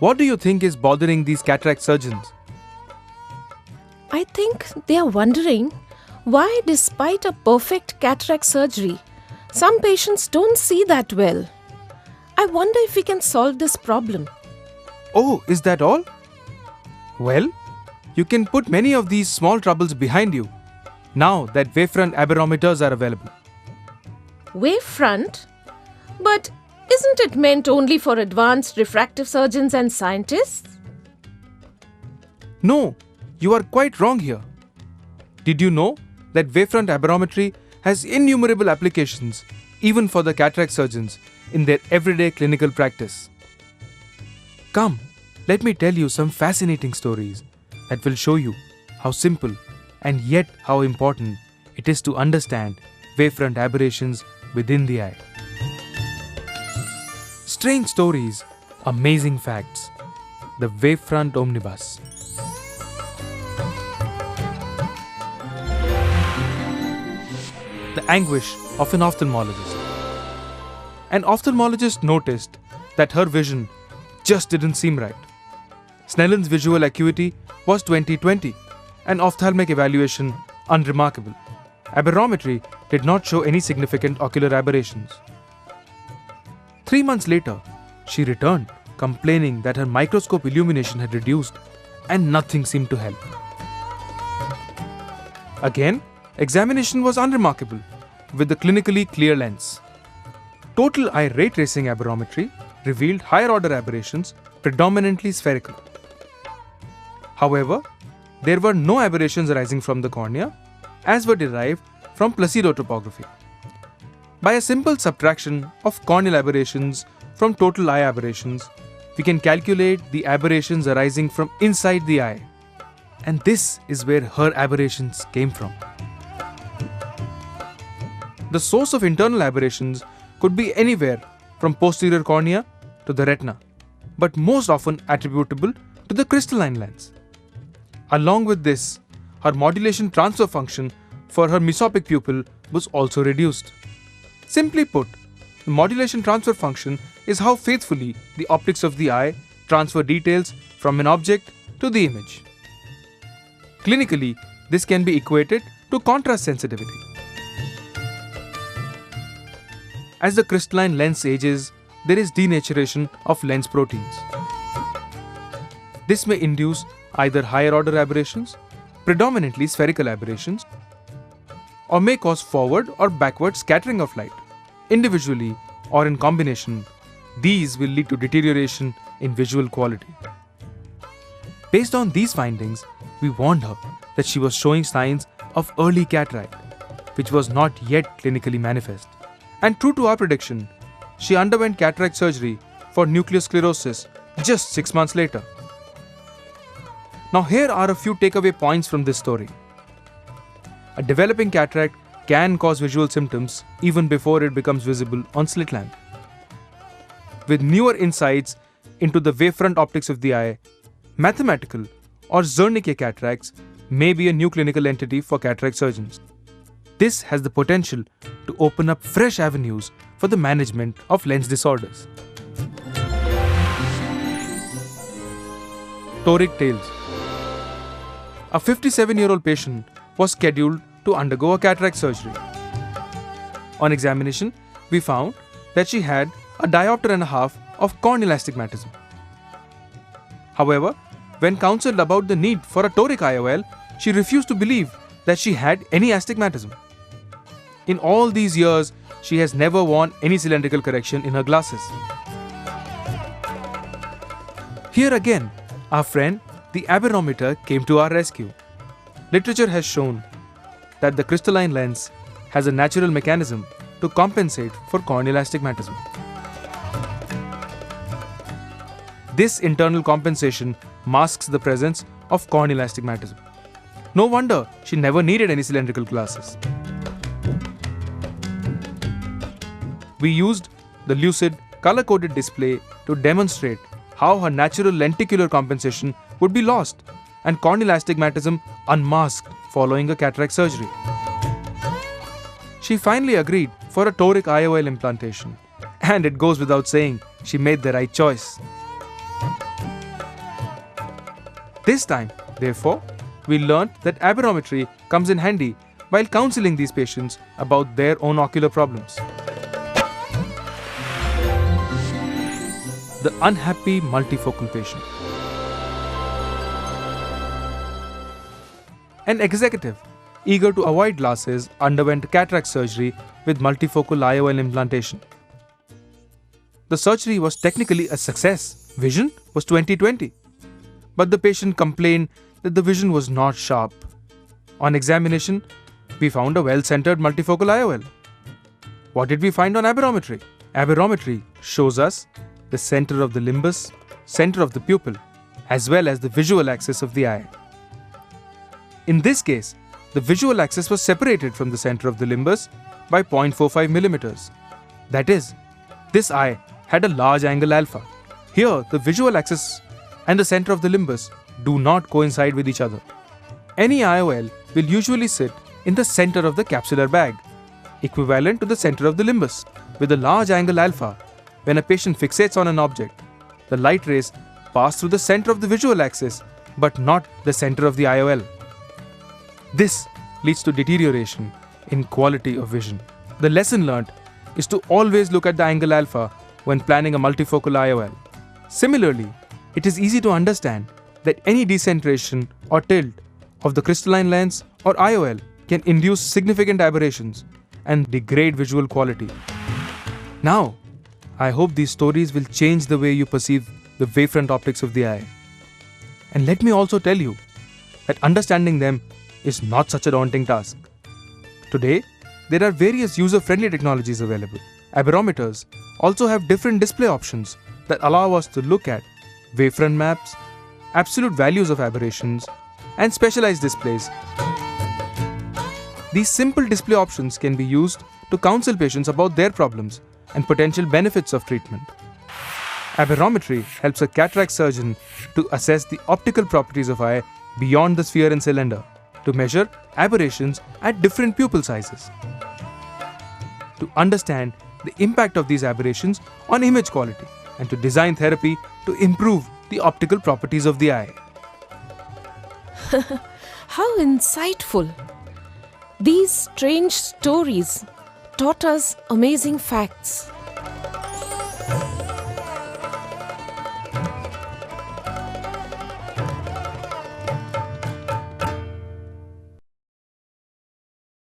What do you think is bothering these cataract surgeons? I think they are wondering why, despite a perfect cataract surgery, some patients don't see that well. I wonder if we can solve this problem. Oh, is that all? Well, you can put many of these small troubles behind you now that wavefront aberrometers are available. Wavefront? But isn't it meant only for advanced refractive surgeons and scientists? No, you are quite wrong here. Did you know that wavefront aberrometry has innumerable applications even for the cataract surgeons in their everyday clinical practice? Come, let me tell you some fascinating stories that will show you how simple and yet how important it is to understand wavefront aberrations within the eye. Strange stories, amazing facts. The Wavefront Omnibus. The anguish of an ophthalmologist. An ophthalmologist noticed that her vision just didn't seem right. Snellen's visual acuity was 20/20, and ophthalmic evaluation unremarkable. Aberrometry did not show any significant ocular aberrations. 3 months later, she returned, complaining that her microscope illumination had reduced and nothing seemed to help. Again, examination was unremarkable, with a clinically clear lens. Total eye ray tracing aberrometry revealed higher order aberrations, predominantly spherical. However, there were no aberrations arising from the cornea, as were derived from placido topography. By a simple subtraction of corneal aberrations from total eye aberrations, we can calculate the aberrations arising from inside the eye. And this is where her aberrations came from. The source of internal aberrations could be anywhere from posterior cornea to the retina, but most often attributable to the crystalline lens. Along with this, her modulation transfer function for her mesopic pupil was also reduced. Simply put, the modulation transfer function is how faithfully the optics of the eye transfer details from an object to the image. Clinically, this can be equated to contrast sensitivity. As the crystalline lens ages, there is denaturation of lens proteins. This may induce either higher order aberrations, predominantly spherical aberrations, or may cause forward or backward scattering of light. Individually or in combination, these will lead to deterioration in visual quality. Based on these findings, we warned her that she was showing signs of early cataract, which was not yet clinically manifest. And true to our prediction, she underwent cataract surgery for nuclear sclerosis just 6 months later. Now here are a few takeaway points from this story. A developing cataract can cause visual symptoms even before it becomes visible on slit lamp. With newer insights into the wavefront optics of the eye, mathematical or Zernicke cataracts may be a new clinical entity for cataract surgeons. This has the potential to open up fresh avenues for the management of lens disorders. Toric tales. A 57-year-old patient was scheduled to undergo a cataract surgery. On examination, we found that she had a diopter and a half of corneal astigmatism. However, when counseled about the need for a toric IOL, she refused to believe that she had any astigmatism. In all these years, she has never worn any cylindrical correction in her glasses. Here again, our friend, the aberrometer, came to our rescue. Literature has shown that the crystalline lens has a natural mechanism to compensate for corneal astigmatism. This internal compensation masks the presence of corneal astigmatism. No wonder she never needed any cylindrical glasses. We used the lucid color-coded display to demonstrate how her natural lenticular compensation would be lost and corneal astigmatism unmasked following a cataract surgery. She finally agreed for a toric IOL implantation, and it goes without saying she made the right choice. This time, therefore, we learnt that aberrometry comes in handy while counseling these patients about their own ocular problems. The unhappy multifocal patient. An executive, eager to avoid glasses, underwent cataract surgery with multifocal IOL implantation. The surgery was technically a success. Vision was 20/20. But the patient complained that the vision was not sharp. On examination, we found a well-centered multifocal IOL. What did we find on aberrometry? Aberrometry shows us the center of the limbus, center of the pupil, as well as the visual axis of the eye. In this case, the visual axis was separated from the center of the limbus by 0.45 millimeters. That is, this eye had a large angle alpha. Here, the visual axis and the center of the limbus do not coincide with each other. Any IOL will usually sit in the center of the capsular bag, equivalent to the center of the limbus. With a large angle alpha, when a patient fixates on an object, the light rays pass through the center of the visual axis but not the center of the IOL. This leads to deterioration in quality of vision. The lesson learnt is to always look at the angle alpha when planning a multifocal IOL. Similarly, it is easy to understand that any decentration or tilt of the crystalline lens or IOL can induce significant aberrations and degrade visual quality. Now, I hope these stories will change the way you perceive the wavefront optics of the eye. And let me also tell you that understanding them is not such a daunting task. Today, there are various user-friendly technologies available. Aberrometers also have different display options that allow us to look at wavefront maps, absolute values of aberrations, and specialized displays. These simple display options can be used to counsel patients about their problems and potential benefits of treatment. Aberrometry helps a cataract surgeon to assess the optical properties of eye beyond the sphere and cylinder, to measure aberrations at different pupil sizes, to understand the impact of these aberrations on image quality, and to design therapy to improve the optical properties of the eye. How insightful! These strange stories taught us amazing facts.